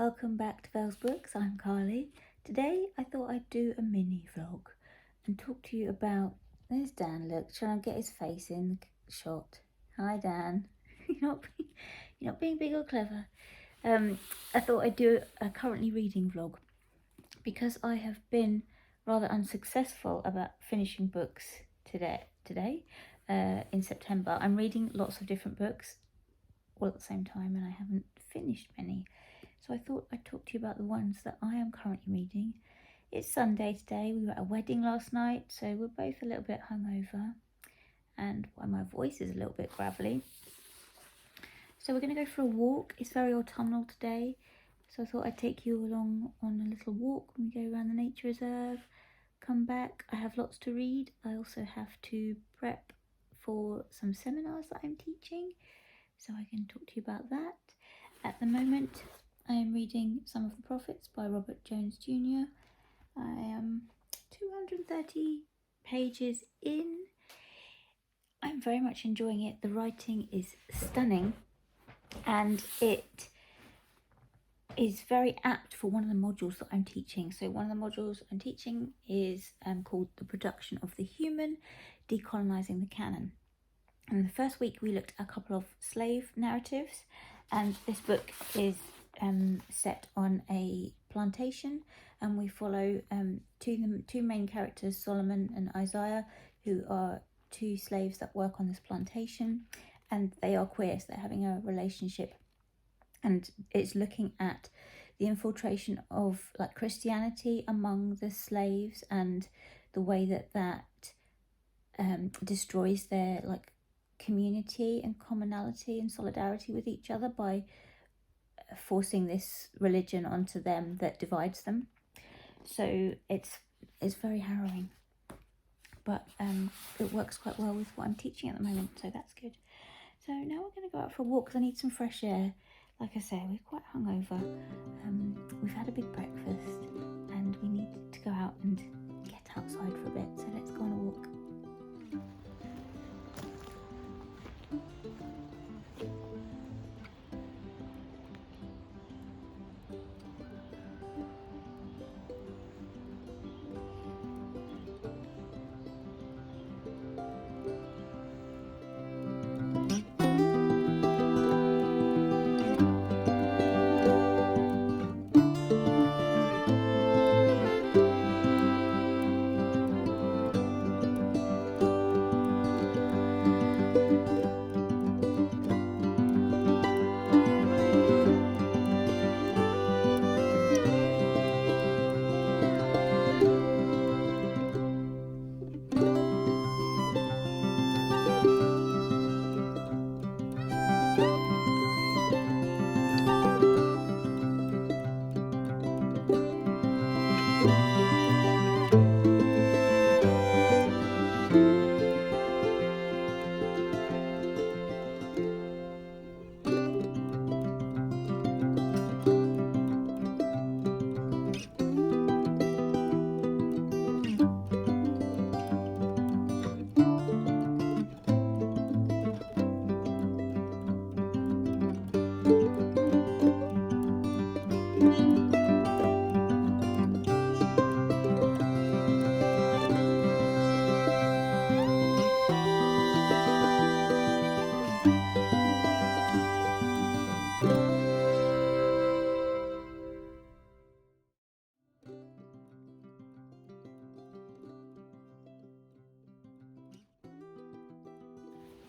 welcome back to Belle's Books. I'm Carly. Today I thought I'd do a mini vlog and talk to you about, there's Dan, look, trying to get his face in the shot. Hi Dan, you're not being big or clever. I thought I'd do a currently reading vlog because I have been rather unsuccessful about finishing books today in September. I'm reading lots of different books all at the same time and I haven't finished many. So I thought I'd talk to you about the ones that I am currently reading. It's Sunday today. We were at a wedding last night, so we're both a little bit hungover. And why my voice is a little bit gravelly. So we're going to go for a walk. It's very autumnal today. So I thought I'd take you along on a little walk when we go around the nature reserve. Come back. I have lots to read. I also have to prep for some seminars that I'm teaching. So I can talk to you about that. At the moment, I am reading Some of the Prophets by Robert Jones Jr. I am 230 pages in. I'm very much enjoying it. The writing is stunning and it is very apt for one of the modules that I'm teaching. So one of the modules I'm teaching is called The Production of the Human, Decolonizing the Canon. And the first week we looked at a couple of slave narratives, and this book is set on a plantation, and we follow two main characters, Solomon and Isaiah, who are two slaves that work on this plantation, and they are queer, so they're having a relationship, and it's looking at the infiltration of like Christianity among the slaves and the way that destroys their like community and commonality and solidarity with each other by forcing this religion onto them that divides them. So it's very harrowing, but it works quite well with what I'm teaching at the moment, so that's good. So now we're going to go out for a walk because I need some fresh air. Like I say, we're quite hungover. We've had a big breakfast and we need to go out and get outside for a bit, so let's go on a walk.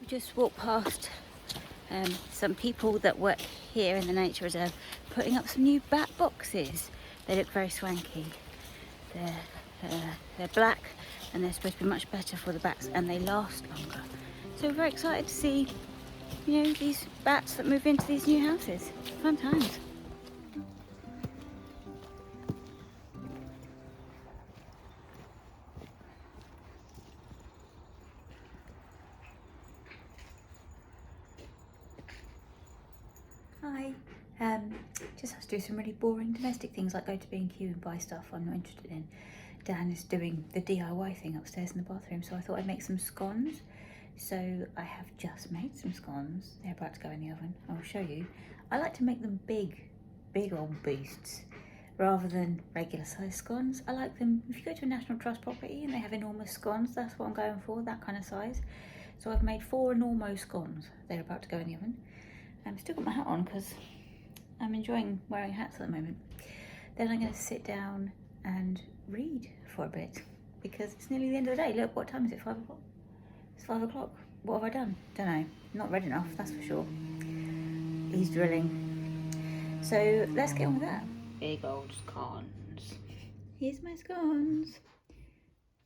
Just walked past some people that work here in the nature reserve putting up some new bat boxes. They look very swanky. They're black and they're supposed to be much better for the bats and they last longer. So we're very excited to see, you know, these bats that move into these new houses. Fun times. Hi. Just have to do some really boring domestic things like go to B&Q and buy stuff I'm not interested in. Dan is doing the DIY thing upstairs in the bathroom, so I thought I'd make some scones. So I have just made some scones. They're about to go in the oven. I'll show you. I like to make them big big old beasts rather than regular size scones. I like them. If you go to a National Trust property and they have enormous scones, that's what I'm going for, that kind of size. So I've made 4 enormous scones. They're about to go in the oven. I've still got my hat on because I'm enjoying wearing hats at the moment. Then I'm going to sit down and read for a bit because it's nearly the end of the day. Look, what time is it? 5 o'clock? It's 5 o'clock. What have I done? Don't know. Not read enough, that's for sure. He's drilling. So let's get on with that. Big old scones. Here's my scones.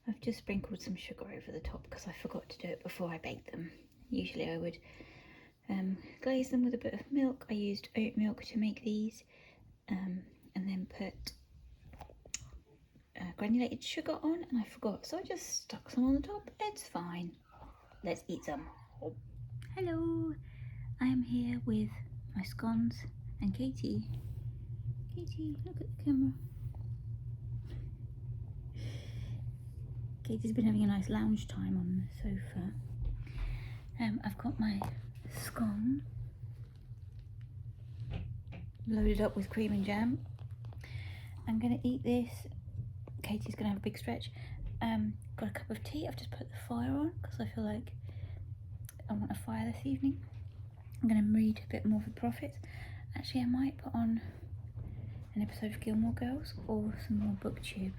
I've just sprinkled some sugar over the top because I forgot to do it before I baked them. Usually I would glaze them with a bit of milk. I used oat milk to make these, and then put granulated sugar on, and I forgot, so I just stuck some on the top. It's fine. Let's eat some. Hello, I am here with my scones and Katie. Katie, look at the camera. Katie's been having a nice lounge time on the sofa. I've got my scone loaded up with cream and jam. I'm gonna eat this. Katie's gonna have a big stretch. Got a cup of tea. I've just put the fire on because I feel like I want a fire this evening. I'm gonna read a bit more of The Prophets. Actually, I might put on an episode of Gilmore Girls or some more booktube.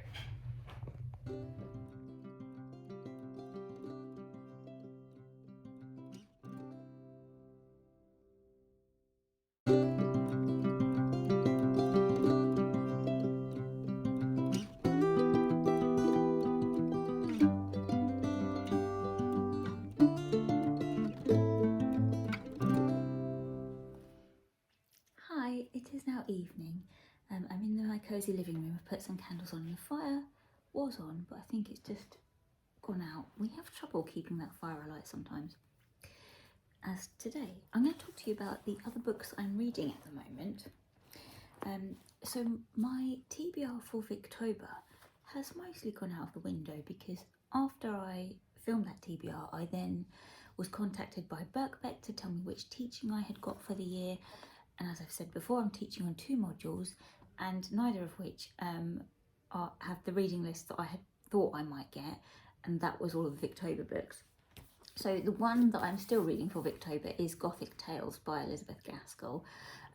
Hi, it is now evening. I'm in my cosy living room. I've put some candles on and the fire was on, but I think it's just gone out. We have trouble keeping that fire alight sometimes. As today, I'm going to talk to you about the other books I'm reading at the moment. So my TBR for Victober has mostly gone out of the window because after I filmed that TBR, I then was contacted by Birkbeck to tell me which teaching I had got for the year. And as I've said before, I'm teaching on 2 modules, and neither of which have the reading list that I had thought I might get, and that was all of the Victober books. So the one that I'm still reading for Victober is Gothic Tales by Elizabeth Gaskell.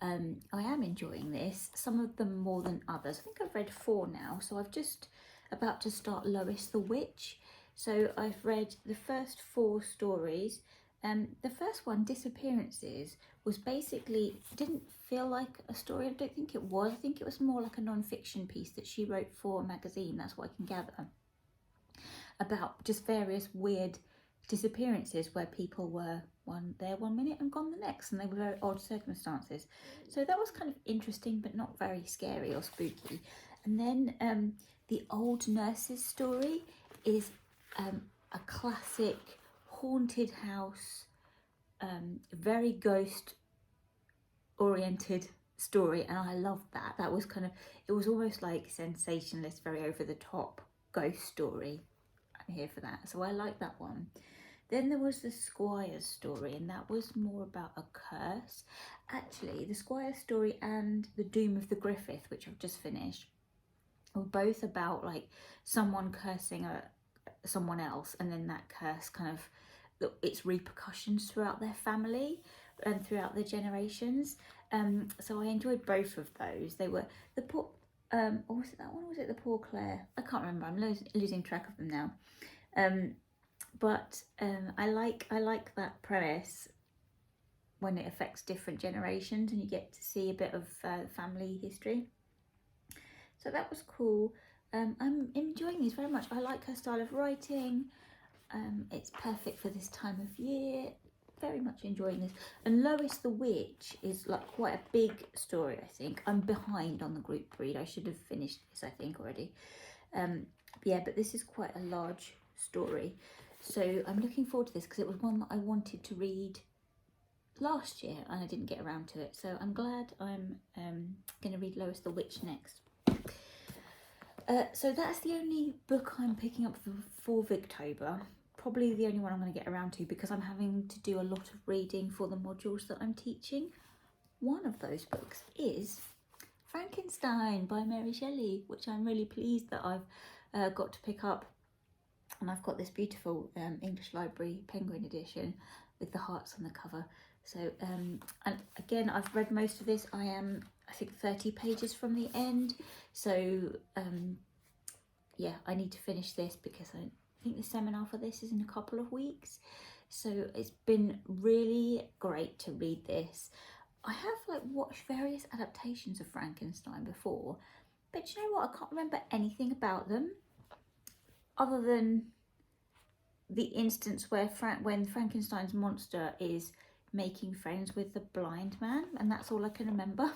I am enjoying this, some of them more than others. I think I've read 4 now, so I've just about to start Lois the Witch. So I've read the first 4 stories. The first one, Disappearances, was basically, didn't feel like a story. I don't think it was. I think it was more like a non-fiction piece that she wrote for a magazine, that's what I can gather, about just various weird disappearances where people were there one minute and gone the next, and they were very odd circumstances. So that was kind of interesting, but not very scary or spooky. And then The Old Nurse's Story is a classic haunted house, very ghost oriented story, and I loved that. That was kind of, it was almost like sensationalist, very over the top ghost story. I'm here for that, so I like that one. Then there was the Squire's Story, and that was more about a curse. Actually, the Squire's Story and The Doom of the Griffith, which I've just finished, were both about like someone cursing someone else, and then that curse kind of its repercussions throughout their family and throughout the generations. So I enjoyed both of those. They were the poor, or was it that one, or was it the Poor Clare? I can't remember. I'm losing track of them now. But I like that premise when it affects different generations and you get to see a bit of family history. So that was cool. I'm enjoying these very much. I like her style of writing. It's perfect for this time of year. Very much enjoying this. And Lois the Witch is like quite a big story, I think. I'm behind on the group read. I should have finished this, I think, already. Yeah, but this is quite a large story. So I'm looking forward to this because it was one that I wanted to read last year and I didn't get around to it. So I'm glad I'm going to read Lois the Witch next. So that's the only book I'm picking up for Victober. Probably the only one I'm going to get around to because I'm having to do a lot of reading for the modules that I'm teaching. One of those books is Frankenstein by Mary Shelley, which I'm really pleased that I've got to pick up. And I've got this beautiful English Library Penguin edition with the hearts on the cover. So, and again, I've read most of this. I am, I think, 30 pages from the end. So, yeah, I need to finish this because I think the seminar for this is in a couple of weeks. So it's been really great to read this. I have watched various adaptations of Frankenstein before, but you know what? I can't remember anything about them other than the instance where when Frankenstein's monster is making friends with the blind man, and that's all I can remember.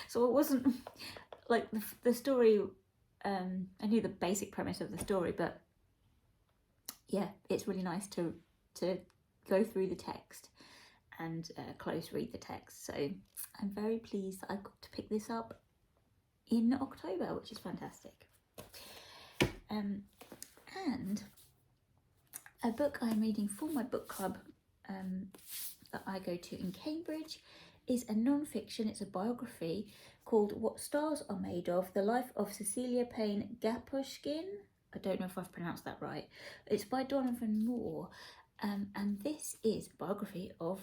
So it wasn't like the story. I knew the basic premise of the story, but yeah, it's really nice to go through the text and close read the text. So I'm very pleased that I got to pick this up in October, which is fantastic. And a book I'm reading for my book club that I go to in Cambridge is a non-fiction. It's a biography called What Stars Are Made Of, The Life of Cecilia Payne-Gaposchkin. I don't know if I've pronounced that right. It's by Donovan Moore. And this is a biography of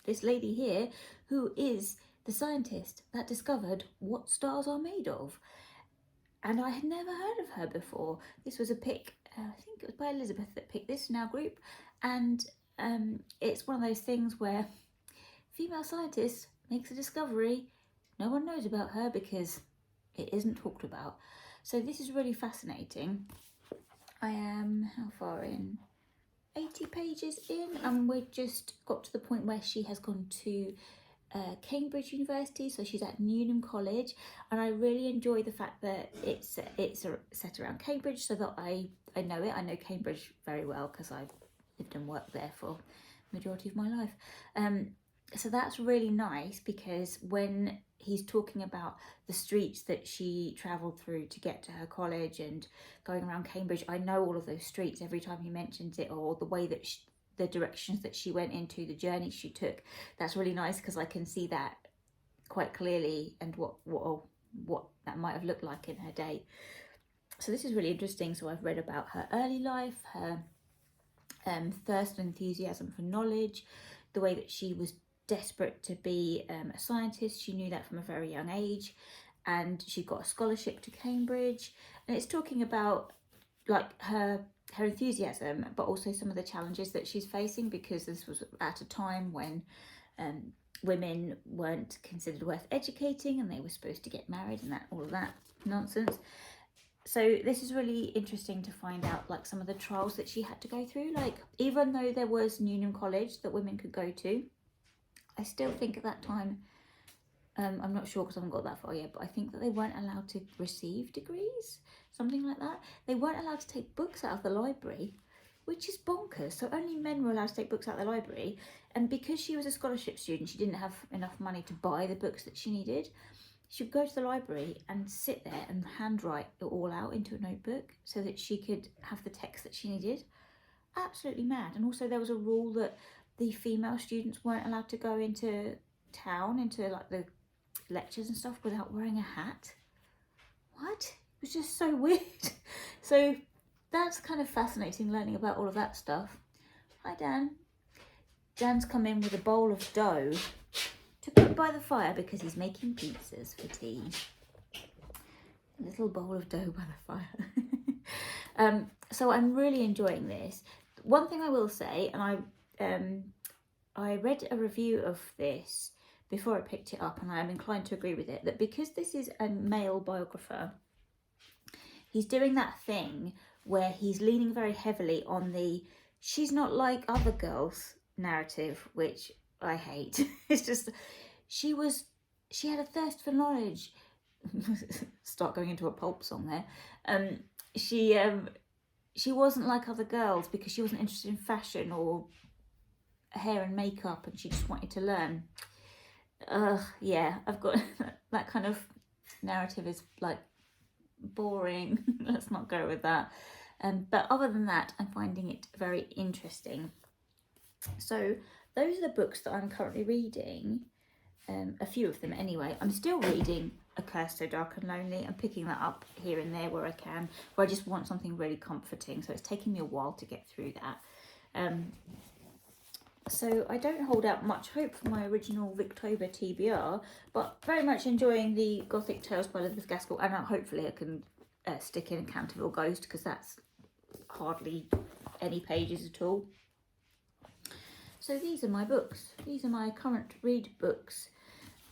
this lady here who is the scientist that discovered what stars are made of. And I had never heard of her before. This was a pick, I think it was by Elizabeth that picked this in our group. And it's one of those things where female scientist makes a discovery. No one knows about her because it isn't talked about. So this is really fascinating. I am, how far in? 80 pages in, and we've just got to the point where she has gone to Cambridge University, so she's at Newnham College, and I really enjoy the fact that it's set around Cambridge, so that I know it. I know Cambridge very well because I've lived and worked there for the majority of my life. So that's really nice, because when he's talking about the streets that she travelled through to get to her college and going around Cambridge, I know all of those streets every time he mentions it, or the way that the directions that she went into, the journey she took. That's really nice because I can see that quite clearly, and what that might have looked like in her day. So this is really interesting. So I've read about her early life, her thirst and enthusiasm for knowledge, the way that she was desperate to be a scientist. She knew that from a very young age, and she got a scholarship to Cambridge. And it's talking about like her enthusiasm, but also some of the challenges that she's facing, because this was at a time when women weren't considered worth educating, and they were supposed to get married and all of that nonsense. So this is really interesting to find out like some of the trials that she had to go through. Like, even though there was Newnham College that women could go to, I still think at that time, I'm not sure because I haven't got that far yet, but I think that they weren't allowed to receive degrees, something like that. They weren't allowed to take books out of the library, which is bonkers. So only men were allowed to take books out of the library. And because she was a scholarship student, she didn't have enough money to buy the books that she needed. She would go to the library and sit there and handwrite it all out into a notebook so that she could have the text that she needed. Absolutely mad. And also there was a rule that the female students weren't allowed to go into town, into like the lectures and stuff, without wearing a hat. What? It was just so weird. So that's kind of fascinating, learning about all of that stuff. Hi, Dan. Dan's come in with a bowl of dough to put by the fire because he's making pizzas for tea. A little bowl of dough by the fire. So I'm really enjoying this. One thing I will say, and I read a review of this before I picked it up, and I am inclined to agree with it, that because this is a male biographer, he's doing that thing where he's leaning very heavily on the she's not like other girls narrative, which I hate. It's just, she had a thirst for knowledge. Start going into a pulp song there. She wasn't like other girls because she wasn't interested in fashion or hair and makeup, and she just wanted to learn. Yeah, I've got that kind of narrative is like boring. Let's not go with that. But other than that, I'm finding it very interesting. So those are the books that I'm currently reading. a few of them anyway. I'm still reading A Curse So Dark and Lonely. I'm picking that up here and there where I can, where I just want something really comforting. So it's taking me a while to get through that. So I don't hold out much hope for my original Victober TBR, but very much enjoying the Gothic Tales by Elizabeth Gaskell, and hopefully I can stick in a Canterville Ghost, because that's hardly any pages at all. So these are my books. These are my current read books.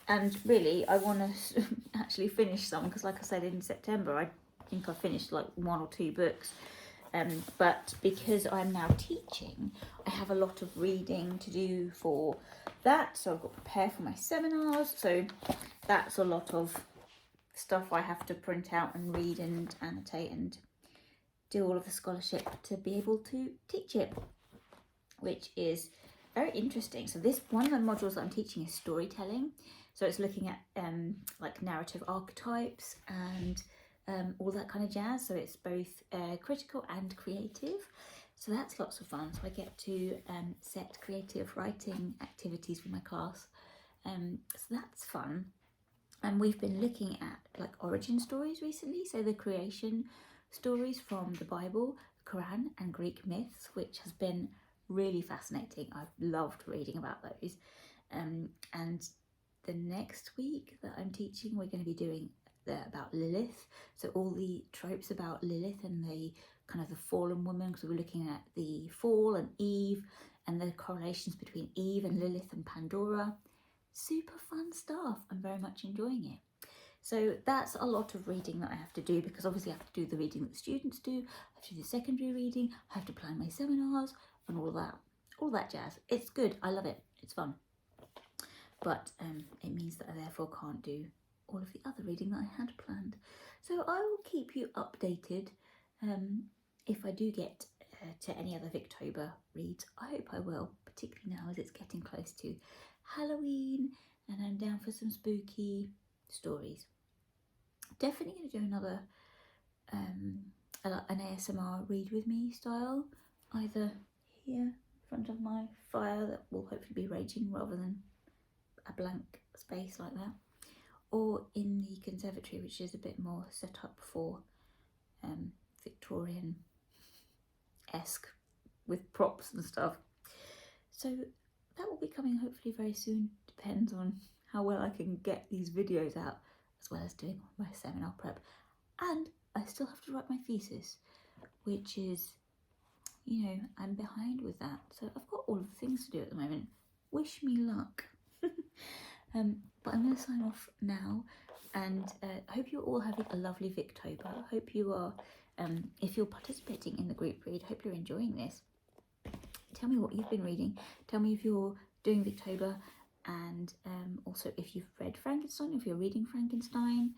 And really, I want to actually finish some, because like I said, in September, I think I finished like 1 or 2 books. But because I'm now teaching, I have a lot of reading to do for that. So I've got to prepare for my seminars. So that's a lot of stuff I have to print out and read and annotate and do all of the scholarship to be able to teach it, which is very interesting. So this one of the modules that I'm teaching is storytelling. So it's looking at like narrative archetypes and all that kind of jazz. So it's both critical and creative. So that's lots of fun. So I get to set creative writing activities for my class. So that's fun. And we've been looking at like origin stories recently. So the creation stories from the Bible, the Quran and Greek myths, which has been really fascinating. I've loved reading about those. And the next week that I'm teaching, we're going to be doing about Lilith. So all the tropes about Lilith and the kind of the fallen woman, because we're looking at the fall and Eve and the correlations between Eve and Lilith and Pandora. Super fun stuff. I'm very much enjoying it. So that's a lot of reading that I have to do, because obviously I have to do the reading that the students do, I have to do the secondary reading, I have to plan my seminars and all that jazz. It's good. I love it. It's fun. But it means that I therefore can't do all of the other reading that I had planned. So I will keep you updated if I do get to any other Victober reads. I hope I will, particularly now as it's getting close to Halloween and I'm down for some spooky stories. Definitely going to do another an ASMR read with me style, either here in front of my fire that will hopefully be raging rather than a blank space like that, or in the conservatory, which is a bit more set up for Victorian-esque with props and stuff. So that will be coming hopefully very soon. Depends on how well I can get these videos out, as well as doing my seminar prep. And I still have to write my thesis, which is, you know, I'm behind with that. So I've got all of the things to do at the moment. Wish me luck. But I'm going to sign off now, and I hope you're all having a lovely Victober. I hope you are, if you're participating in the group read, I hope you're enjoying this. Tell me what you've been reading. Tell me if you're doing Victober, and also if you've read Frankenstein, if you're reading Frankenstein,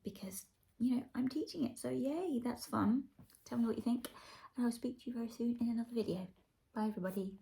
because, you know, I'm teaching it. So yay, that's fun. Tell me what you think, and I'll speak to you very soon in another video. Bye everybody.